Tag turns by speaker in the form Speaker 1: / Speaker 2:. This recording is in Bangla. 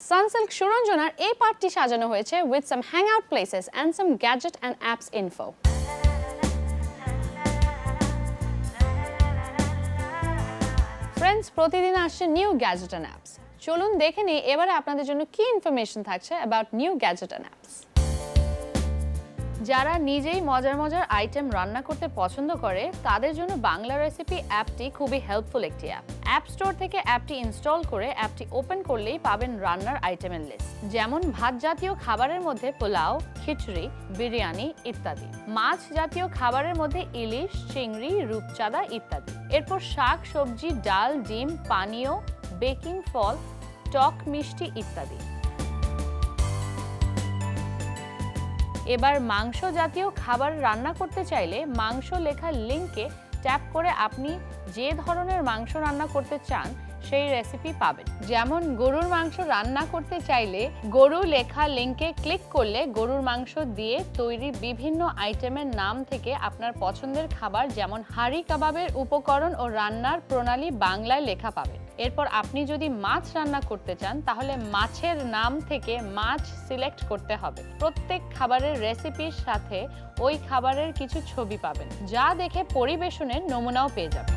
Speaker 1: Sunsilk Shuranjonar এই পার্টটি সাজানো হয়েছে with some hangout places and some gadget and apps info. Friends, প্রতিদিন আসছে new gadget and apps. চলুন দেখে নিই এবারে আপনাদের জন্য কি ইনফরমেশন থাকছে about new gadget and apps. যারা নিজেই মজার মজার আইটেম রান্না করতে পছন্দ করে তাদের জন্য বাংলা রেসিপি অ্যাপটি খুবই হেল্পফুল একটি অ্যাপ। অ্যাপ স্টোর থেকে অ্যাপটি ইনস্টল করে অ্যাপটি ওপেন করলেই পাবেন রান্নার আইটেমের লিস্ট, যেমন ভাত জাতীয় খাবারের মধ্যে পোলাও, খিচুড়ি, বিরিয়ানি ইত্যাদি। মাছ জাতীয় খাবারের মধ্যে ইলিশ, চিংড়ি, রূপচাঁদা ইত্যাদি। এরপর শাক, সবজি, ডাল, ডিম, পানীয়, বেকিং, ফল, টক, মিষ্টি ইত্যাদি। এবার মাংস জাতীয় খাবার রান্না করতে চাইলে মাংস লেখা লিংকে ট্যাপ করে আপনি যে ধরনের মাংস রান্না করতে চান সেই রেসিপি পাবেন। যেমন গরুর মাংস রান্না করতে চাইলে গরু লেখা লিংকে ক্লিক করলে গরুর মাংস দিয়ে তৈরি বিভিন্ন আইটেমের নাম থেকে আপনার পছন্দের খাবার যেমন হাঁড়ি কাবাবের উপকরণ ও রান্নার প্রণালী বাংলায় লেখা পাবেন। এরপর আপনি যদি মাছ রান্না করতে চান তাহলে মাছের নাম থেকে মাছ সিলেক্ট করতে হবে। প্রত্যেক খাবারের রেসিপির সাথে ওই খাবারের কিছু ছবি পাবেন, যা দেখে পরিবেশনের নমুনাও পেয়ে যাবেন।